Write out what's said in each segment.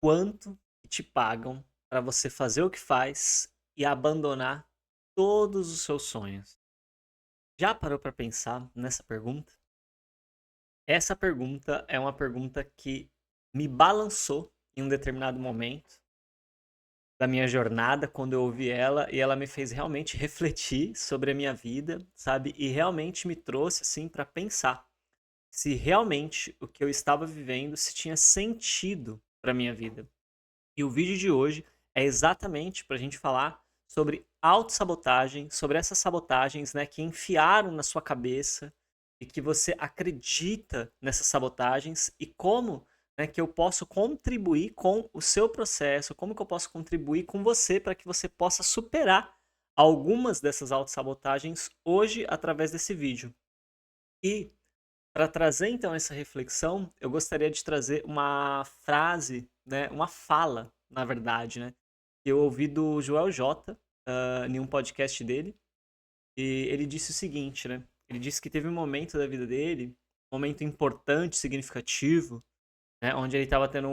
quanto que te pagam para você fazer o que faz e abandonar todos os seus sonhos? Já parou para pensar nessa pergunta? Essa pergunta é uma pergunta que me balançou em um determinado momento da minha jornada quando eu ouvi ela e ela me fez realmente refletir sobre a minha vida, sabe? E realmente me trouxe assim para pensar se realmente o que eu estava vivendo se tinha sentido para minha vida. E o vídeo de hoje é exatamente para a gente falar sobre autossabotagem, sobre essas sabotagens, né, que enfiaram na sua cabeça e que você acredita nessas sabotagens e como, né, que eu posso contribuir com o seu processo, como que eu posso contribuir com você para que você possa superar algumas dessas autossabotagens hoje através desse vídeo. E para trazer então essa reflexão, eu gostaria de trazer uma frase, né, uma fala, na verdade, né, que eu ouvi do Joel J, em um podcast dele, e ele disse o seguinte, né, ele disse que teve um momento da vida dele, um momento importante, significativo, né, onde ele estava tendo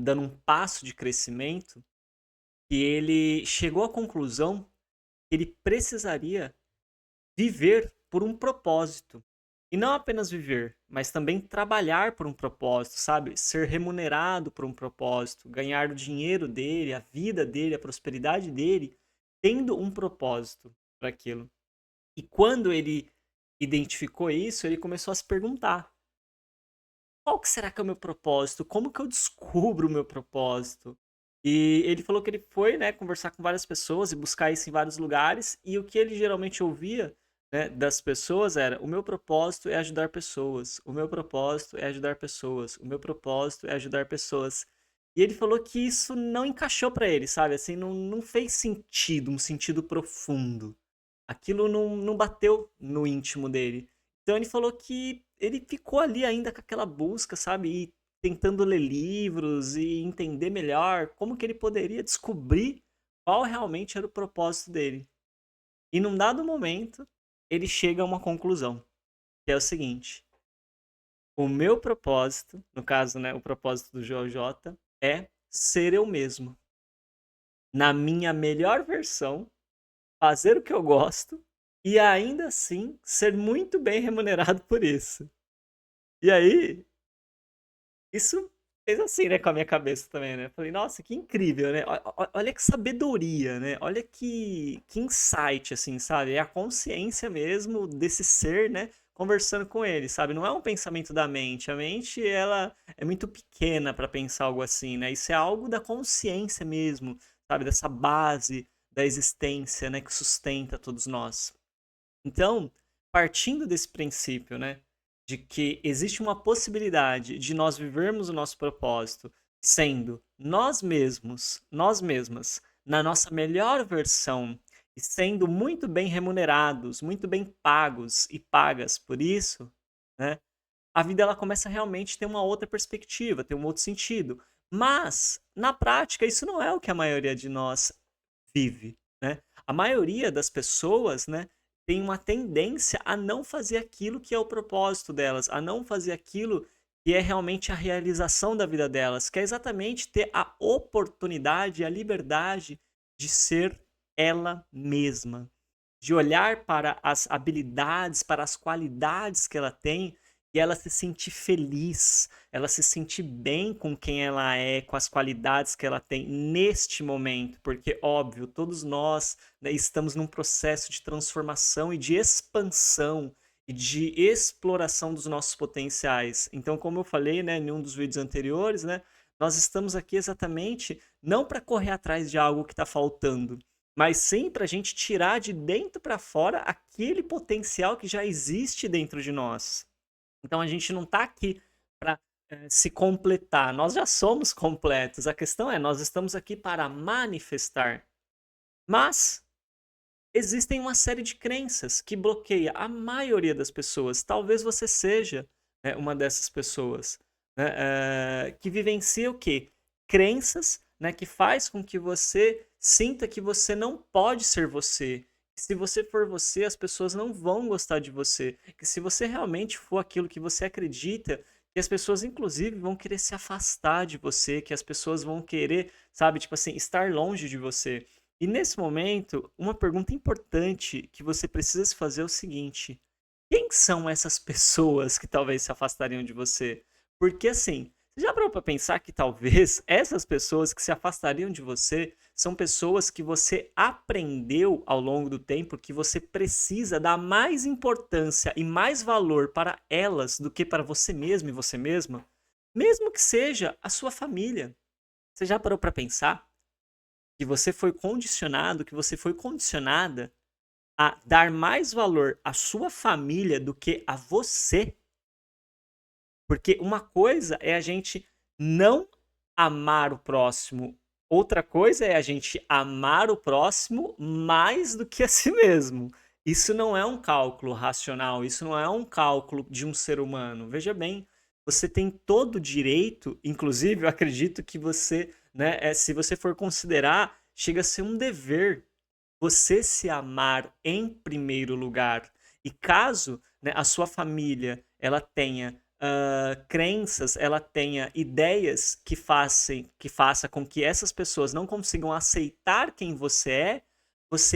dando um passo de crescimento, e ele chegou à conclusão que ele precisaria viver por um propósito. E não apenas viver, mas também trabalhar por um propósito, sabe? Ser remunerado por um propósito, ganhar o dinheiro dele, a vida dele, a prosperidade dele, tendo um propósito para aquilo. E quando ele identificou isso, ele começou a se perguntar: qual que será que é o meu propósito? Como que eu descubro o meu propósito? E ele falou que ele foi, né, conversar com várias pessoas e buscar isso em vários lugares, e o que ele geralmente ouvia, né, das pessoas era: o meu propósito é ajudar pessoas, o meu propósito é ajudar pessoas, o meu propósito é ajudar pessoas. E ele falou que isso não encaixou pra ele, sabe? Assim, não fez sentido, um sentido profundo. Aquilo não bateu no íntimo dele. Então ele falou que ele ficou ali ainda com aquela busca, sabe, e tentando ler livros e entender melhor como que ele poderia descobrir qual realmente era o propósito dele. E num dado momento, ele chega a uma conclusão, que é o seguinte: o meu propósito, no caso, né, o propósito do JJ, é ser eu mesmo, na minha melhor versão, fazer o que eu gosto e ainda assim ser muito bem remunerado por isso. E aí, isso fez assim, né, com a minha cabeça também, né. Falei: "Nossa, que incrível, né, olha que sabedoria, né, olha que insight, assim, sabe, é a consciência mesmo desse ser, né, conversando com ele, sabe, não é um pensamento da mente, a mente ela é muito pequena para pensar algo assim, né, isso é algo da consciência mesmo, sabe, dessa base da existência, né, que sustenta todos nós. Então, partindo desse princípio, né, de que existe uma possibilidade de nós vivermos o nosso propósito sendo nós mesmos, nós mesmas, na nossa melhor versão e sendo muito bem remunerados, muito bem pagos e pagas por isso, né, a vida ela começa realmente a ter uma outra perspectiva, ter um outro sentido. Mas, na prática, isso não é o que a maioria de nós vive, né. A maioria das pessoas, né, tem uma tendência a não fazer aquilo que é o propósito delas, a não fazer aquilo que é realmente a realização da vida delas, que é exatamente ter a oportunidade, a liberdade de ser ela mesma, de olhar para as habilidades, para as qualidades que ela tem e ela se sentir feliz, ela se sentir bem com quem ela é, com as qualidades que ela tem neste momento, porque, óbvio, todos nós, né, estamos num processo de transformação e de expansão e de exploração dos nossos potenciais. Então, como eu falei, né, em um dos vídeos anteriores, né, nós estamos aqui exatamente não para correr atrás de algo que está faltando, mas sim para a gente tirar de dentro para fora aquele potencial que já existe dentro de nós. Então a gente não está aqui para se completar, nós já somos completos. A questão é, nós estamos aqui para manifestar. Mas existem uma série de crenças que bloqueia a maioria das pessoas. Talvez você seja, uma dessas pessoas, né, que vivencia o quê? Crenças, né, que faz com que você sinta que você não pode ser você. Que se você for você, as pessoas não vão gostar de você. Que se você realmente for aquilo que você acredita, que as pessoas inclusive vão querer se afastar de você, que as pessoas vão querer, sabe, tipo assim, estar longe de você. E nesse momento, uma pergunta importante que você precisa se fazer é o seguinte: quem são essas pessoas que talvez se afastariam de você? Porque assim, você já parou para pensar que talvez essas pessoas que se afastariam de você são pessoas que você aprendeu ao longo do tempo que você precisa dar mais importância e mais valor para elas do que para você mesmo e você mesma, mesmo que seja a sua família. Você já parou para pensar que você foi condicionado, que você foi condicionada a dar mais valor à sua família do que a você? Porque uma coisa é a gente não amar o próximo, outra coisa é a gente amar o próximo mais do que a si mesmo. Isso não é um cálculo racional, isso não é um cálculo de um ser humano. Veja bem, você tem todo o direito, inclusive eu acredito que você, né, se você for considerar, chega a ser um dever você se amar em primeiro lugar. E caso, né, a sua família ela tenha crenças, ela tenha ideias que faça com que essas pessoas não consigam aceitar quem você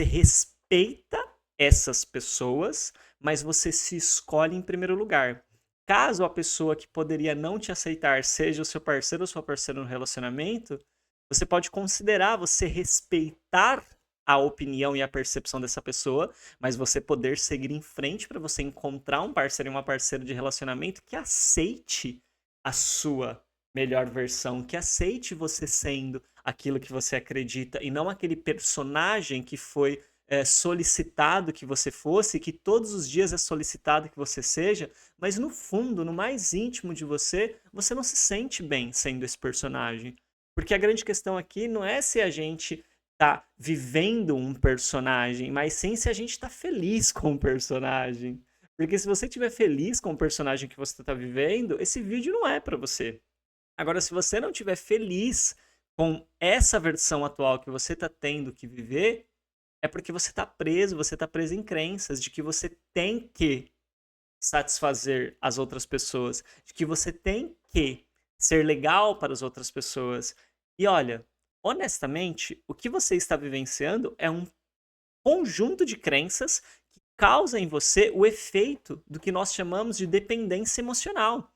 respeita essas pessoas, mas você se escolhe em primeiro lugar. Caso a pessoa que poderia não te aceitar seja o seu parceiro ou sua parceira no relacionamento, você pode considerar você respeitar a opinião e a percepção dessa pessoa, mas você poder seguir em frente para você encontrar um parceiro e uma parceira de relacionamento que aceite a sua melhor versão, que aceite você sendo aquilo que você acredita e não aquele personagem que foi solicitado que você fosse, que todos os dias é solicitado que você seja, mas no fundo, no mais íntimo de você, você não se sente bem sendo esse personagem. Porque a grande questão aqui não é se a gente tá vivendo um personagem, mas sim se a gente tá feliz com o personagem. Porque se você estiver feliz com o personagem que você tá vivendo, esse vídeo não é para você. Agora, se você não estiver feliz com essa versão atual que você tá tendo que viver, é porque você tá preso em crenças de que você tem que satisfazer as outras pessoas, de que você tem que ser legal para as outras pessoas. E olha, honestamente, o que você está vivenciando é um conjunto de crenças que causa em você o efeito do que nós chamamos de dependência emocional.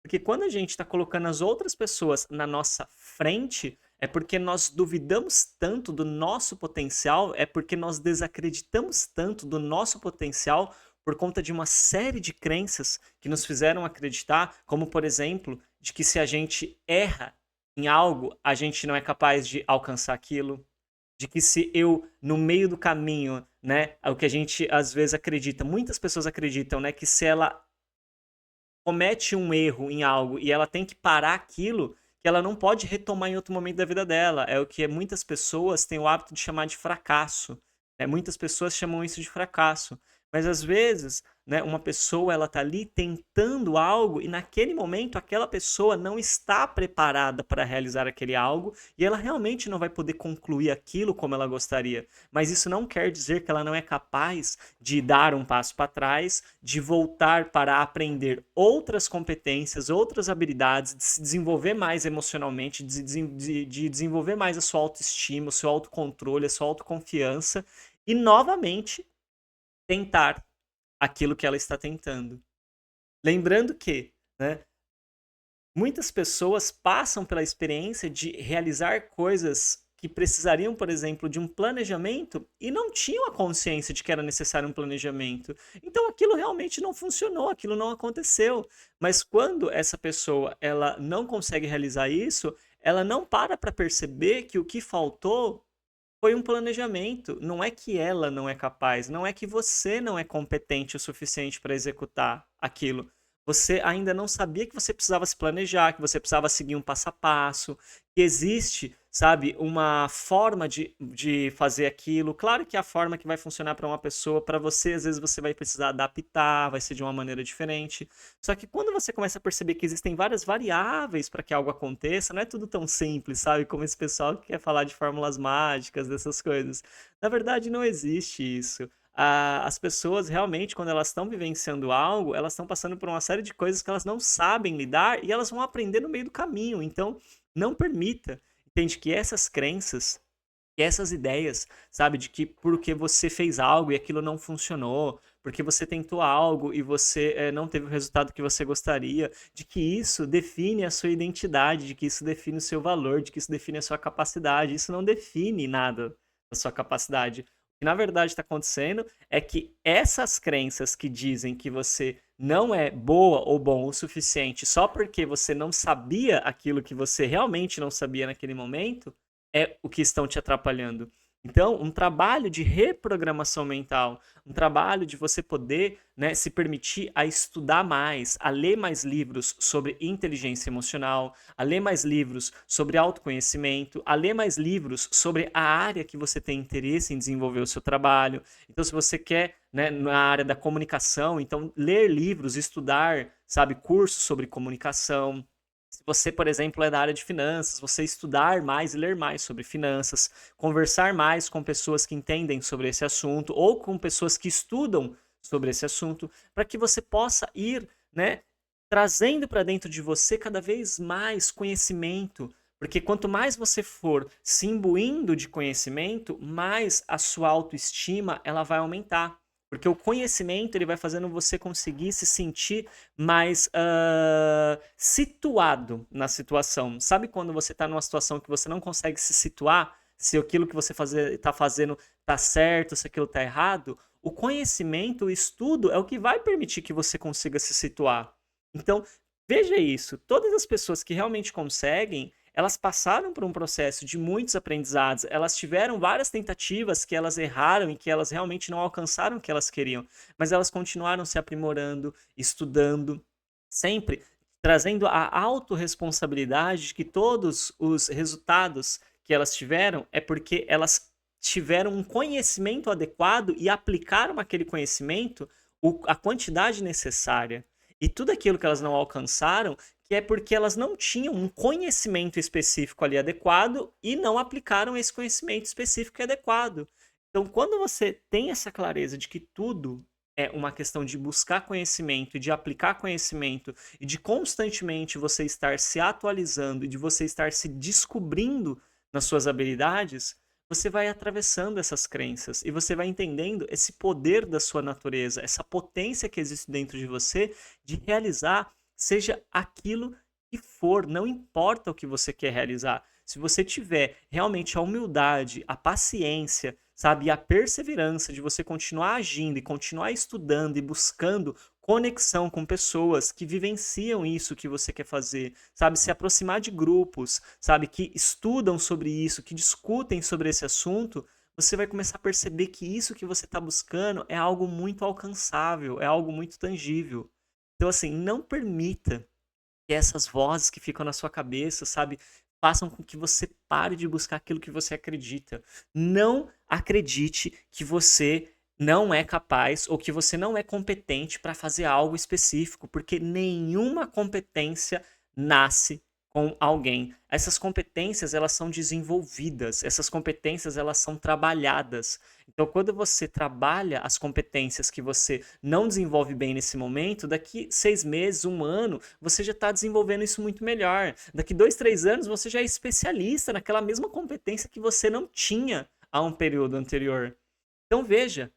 Porque quando a gente está colocando as outras pessoas na nossa frente, é porque nós duvidamos tanto do nosso potencial, é porque nós desacreditamos tanto do nosso potencial por conta de uma série de crenças que nos fizeram acreditar, como por exemplo, de que se a gente erra em algo, a gente não é capaz de alcançar aquilo, de que se eu no meio do caminho, né, é o que a gente às vezes acredita, muitas pessoas acreditam, né, que se ela comete um erro em algo e ela tem que parar aquilo, que ela não pode retomar em outro momento da vida dela. É o que muitas pessoas têm o hábito de chamar de fracasso. Né? Muitas pessoas chamam isso de fracasso. Mas às vezes, né, uma pessoa ela tá ali tentando algo e naquele momento aquela pessoa não está preparada para realizar aquele algo e ela realmente não vai poder concluir aquilo como ela gostaria. Mas isso não quer dizer que ela não é capaz de dar um passo para trás, de voltar para aprender outras competências, outras habilidades, de se desenvolver mais emocionalmente, de desenvolver mais a sua autoestima, o seu autocontrole, a sua autoconfiança e novamente tentar aquilo que ela está tentando. Lembrando que, né, muitas pessoas passam pela experiência de realizar coisas que precisariam, por exemplo, de um planejamento e não tinham a consciência de que era necessário um planejamento. Então aquilo realmente não funcionou, aquilo não aconteceu. Mas quando essa pessoa ela não consegue realizar isso, ela não para perceber que o que faltou foi um planejamento. Não é que ela não é capaz, não é que você não é competente o suficiente para executar aquilo. Você ainda não sabia que você precisava se planejar, que você precisava seguir um passo a passo, que existe, sabe, uma forma de fazer aquilo. Claro que a forma que vai funcionar para uma pessoa, para você, às vezes você vai precisar adaptar, vai ser de uma maneira diferente. Só que quando você começa a perceber que existem várias variáveis para que algo aconteça, não é tudo tão simples, sabe? Como esse pessoal que quer falar de fórmulas mágicas, dessas coisas. Na verdade, não existe isso. as pessoas realmente, quando elas estão vivenciando algo, elas estão passando por uma série de coisas que elas não sabem lidar e elas vão aprender no meio do caminho. Então, não permita, entende, que essas crenças e essas ideias, sabe, de que porque você fez algo e aquilo não funcionou, porque você tentou algo e você não teve o resultado que você gostaria, de que isso define a sua identidade, de que isso define o seu valor, de que isso define a sua capacidade. Isso não define nada da sua capacidade. O que na verdade está acontecendo é que essas crenças que dizem que você não é boa ou bom o suficiente só porque você não sabia aquilo que você realmente não sabia naquele momento, é o que estão te atrapalhando. Então, um trabalho de reprogramação mental, um trabalho de você poder, né, se permitir a estudar mais, a ler mais livros sobre inteligência emocional, a ler mais livros sobre autoconhecimento, a ler mais livros sobre a área que você tem interesse em desenvolver o seu trabalho. Então, se você quer, né, na área da comunicação, então ler livros, estudar, sabe, cursos sobre comunicação. Se você, por exemplo, é da área de finanças, você estudar mais e ler mais sobre finanças, conversar mais com pessoas que entendem sobre esse assunto ou com pessoas que estudam sobre esse assunto, para que você possa ir, né, trazendo para dentro de você cada vez mais conhecimento, porque quanto mais você for se imbuindo de conhecimento, mais a sua autoestima ela vai aumentar. Porque o conhecimento ele vai fazendo você conseguir se sentir mais situado na situação. Sabe quando você está numa situação que você não consegue se situar, se aquilo que você está fazendo está certo, se aquilo está errado? O conhecimento, o estudo é o que vai permitir que você consiga se situar. Então, veja isso. Todas as pessoas que realmente conseguem, elas passaram por um processo de muitos aprendizados, elas tiveram várias tentativas que elas erraram e que elas realmente não alcançaram o que elas queriam, mas elas continuaram se aprimorando, estudando, sempre trazendo a autorresponsabilidade de que todos os resultados que elas tiveram é porque elas tiveram um conhecimento adequado e aplicaram aquele conhecimento a quantidade necessária. E tudo aquilo que elas não alcançaram, que é porque elas não tinham um conhecimento específico ali adequado e não aplicaram esse conhecimento específico e adequado. Então, quando você tem essa clareza de que tudo é uma questão de buscar conhecimento, de aplicar conhecimento e de constantemente você estar se atualizando e de você estar se descobrindo nas suas habilidades, você vai atravessando essas crenças e você vai entendendo esse poder da sua natureza, essa potência que existe dentro de você de realizar, seja aquilo que for, não importa o que você quer realizar. Se você tiver realmente a humildade, a paciência, sabe, e a perseverança de você continuar agindo e continuar estudando e buscando conexão com pessoas que vivenciam isso que você quer fazer, sabe, se aproximar de grupos, sabe, que estudam sobre isso, que discutem sobre esse assunto, você vai começar a perceber que isso que você está buscando é algo muito alcançável, é algo muito tangível. Então, assim, não permita que essas vozes que ficam na sua cabeça, sabe, façam com que você pare de buscar aquilo que você acredita. Não acredite que você não é capaz ou que você não é competente para fazer algo específico, porque nenhuma competência nasce com alguém. Essas competências, elas são desenvolvidas, essas competências, elas são trabalhadas. Então, quando você trabalha as competências que você não desenvolve bem nesse momento, daqui 6 meses, 1 ano, você já está desenvolvendo isso muito melhor. Daqui 2, 3 anos, você já é especialista naquela mesma competência que você não tinha a um período anterior. Então, veja,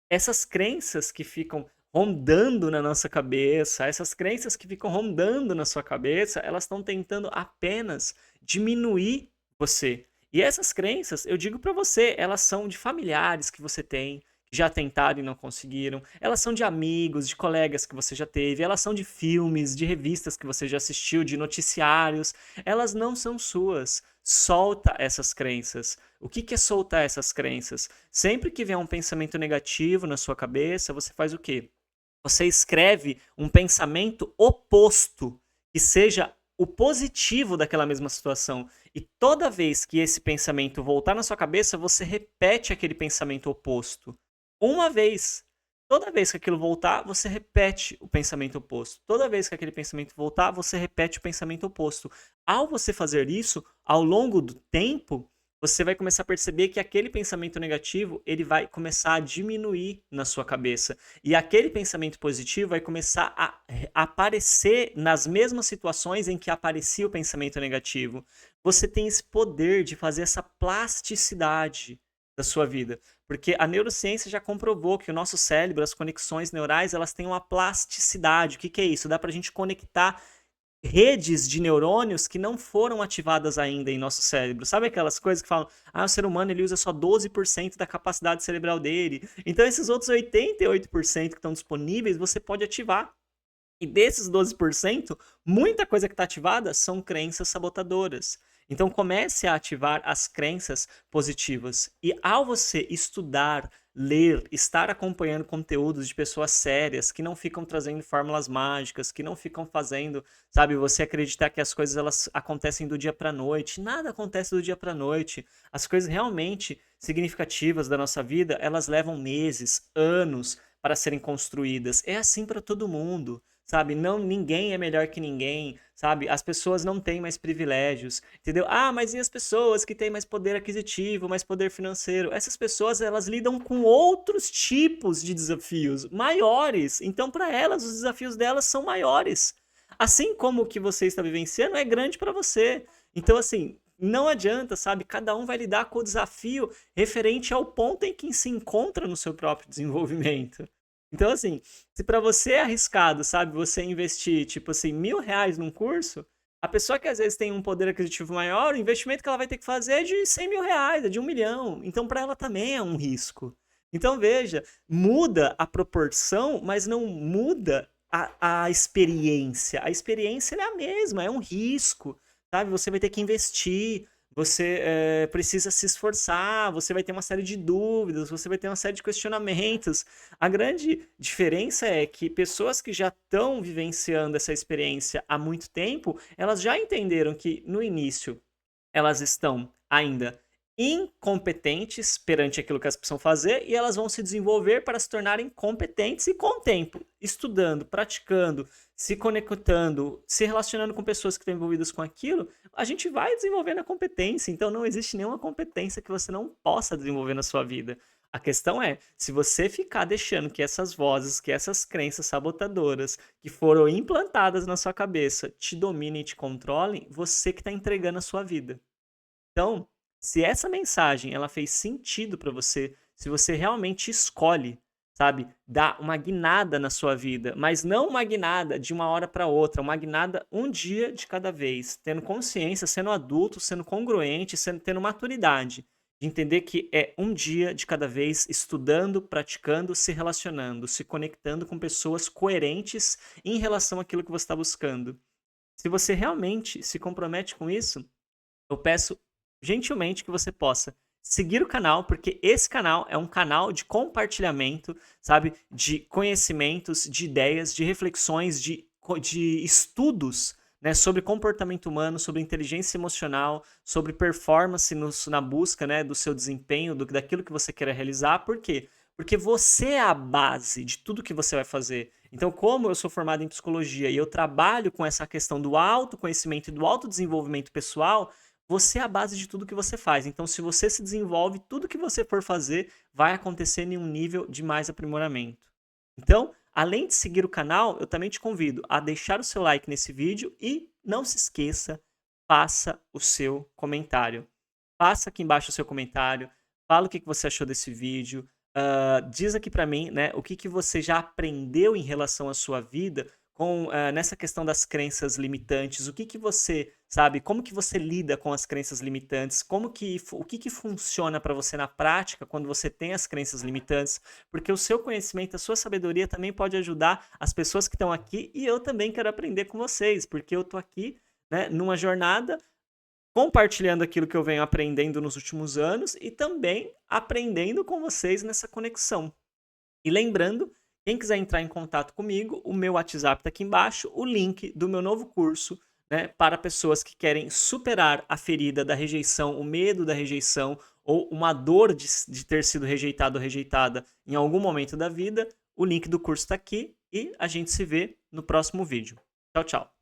essas crenças que ficam rondando na nossa cabeça, essas crenças que ficam rondando na sua cabeça, elas estão tentando apenas diminuir você. E essas crenças, eu digo para você, elas são de familiares que você tem, que já tentaram e não conseguiram, elas são de amigos, de colegas que você já teve, elas são de filmes, de revistas que você já assistiu, de noticiários, elas não são suas. Solta essas crenças. O que é soltar essas crenças? Sempre que vier um pensamento negativo na sua cabeça, você faz o quê? Você escreve um pensamento oposto, que seja o positivo daquela mesma situação. E toda vez que esse pensamento voltar na sua cabeça, você repete aquele pensamento oposto. Uma vez. Toda vez que aquilo voltar, você repete o pensamento oposto. Toda vez que aquele pensamento voltar, você repete o pensamento oposto. Ao você fazer isso, ao longo do tempo, você vai começar a perceber que aquele pensamento negativo, ele vai começar a diminuir na sua cabeça. E aquele pensamento positivo vai começar a aparecer nas mesmas situações em que aparecia o pensamento negativo. Você tem esse poder de fazer essa plasticidade da sua vida. Porque a neurociência já comprovou que o nosso cérebro, as conexões neurais, elas têm uma plasticidade. O que que é isso? Dá pra gente conectar redes de neurônios que não foram ativadas ainda em nosso cérebro. Sabe aquelas coisas que falam, o ser humano ele usa só 12% da capacidade cerebral dele. Então esses outros 88% que estão disponíveis, você pode ativar. E desses 12%, muita coisa que está ativada são crenças sabotadoras. Então comece a ativar as crenças positivas. E ao você estudar, ler, estar acompanhando conteúdos de pessoas sérias, que não ficam trazendo fórmulas mágicas, que não ficam fazendo, sabe, você acreditar que as coisas elas acontecem do dia para noite. Nada acontece do dia para noite. As coisas realmente significativas da nossa vida, elas levam meses, anos para serem construídas. É assim para todo mundo. Sabe, não, ninguém é melhor que ninguém, sabe? As pessoas não têm mais privilégios, entendeu? Mas e as pessoas que têm mais poder aquisitivo, mais poder financeiro? Essas pessoas, elas lidam com outros tipos de desafios maiores. Então, para elas, os desafios delas são maiores. Assim como o que você está vivenciando é grande para você. Então, assim, não adianta, sabe? Cada um vai lidar com o desafio referente ao ponto em que se encontra no seu próprio desenvolvimento. Então, assim, se para você é arriscado, sabe, você investir, tipo assim, R$ 1.000 num curso, a pessoa que às vezes tem um poder aquisitivo maior, o investimento que ela vai ter que fazer é de R$ 100.000, é de 1 milhão. Então, para ela também é um risco. Então, veja, muda a proporção, mas não muda a experiência. A experiência é a mesma, é um risco, sabe? Você vai ter que investir, você precisa se esforçar, você vai ter uma série de dúvidas, você vai ter uma série de questionamentos. A grande diferença é que pessoas que já estão vivenciando essa experiência há muito tempo, elas já entenderam que no início elas estão ainda incompetentes perante aquilo que elas precisam fazer e elas vão se desenvolver para se tornarem competentes e com o tempo, estudando, praticando, se conectando, se relacionando com pessoas que estão envolvidas com aquilo, a gente vai desenvolvendo a competência. Então não existe nenhuma competência que você não possa desenvolver na sua vida. A questão é, se você ficar deixando que essas vozes, que essas crenças sabotadoras que foram implantadas na sua cabeça te dominem e te controlem, você que está entregando a sua vida. Então, se essa mensagem ela fez sentido para você, se você realmente escolhe, sabe, dar uma guinada na sua vida, mas não uma guinada de uma hora para outra, uma guinada um dia de cada vez, tendo consciência, sendo adulto, sendo congruente, tendo maturidade, de entender que é um dia de cada vez, estudando, praticando, se relacionando, se conectando com pessoas coerentes em relação àquilo que você está buscando. Se você realmente se compromete com isso, eu peço gentilmente que você possa seguir o canal, porque esse canal é um canal de compartilhamento, sabe, de conhecimentos, de ideias, de reflexões, de estudos, né, sobre comportamento humano, sobre inteligência emocional, sobre performance na busca, né, do seu desempenho, daquilo que você quer realizar. Por quê? Porque você é a base de tudo que você vai fazer. Então, como eu sou formado em psicologia e eu trabalho com essa questão do autoconhecimento e do autodesenvolvimento pessoal, você é a base de tudo que você faz. Então, se você se desenvolve, tudo que você for fazer vai acontecer em um nível de mais aprimoramento. Então, além de seguir o canal, eu também te convido a deixar o seu like nesse vídeo e não se esqueça, faça o seu comentário. Faça aqui embaixo o seu comentário, fala o que você achou desse vídeo, diz aqui para mim, né, o que você já aprendeu em relação à sua vida nessa questão das crenças limitantes, o que você, sabe, como que você lida com as crenças limitantes, o que funciona para você na prática quando você tem as crenças limitantes, porque o seu conhecimento, a sua sabedoria também pode ajudar as pessoas que estão aqui e eu também quero aprender com vocês, porque eu tô aqui, né, numa jornada compartilhando aquilo que eu venho aprendendo nos últimos anos e também aprendendo com vocês nessa conexão. E lembrando, quem quiser entrar em contato comigo, o meu WhatsApp está aqui embaixo, o link do meu novo curso, né, para pessoas que querem superar a ferida da rejeição, o medo da rejeição ou uma dor de ter sido rejeitado ou rejeitada em algum momento da vida. O link do curso está aqui e a gente se vê no próximo vídeo. Tchau, tchau.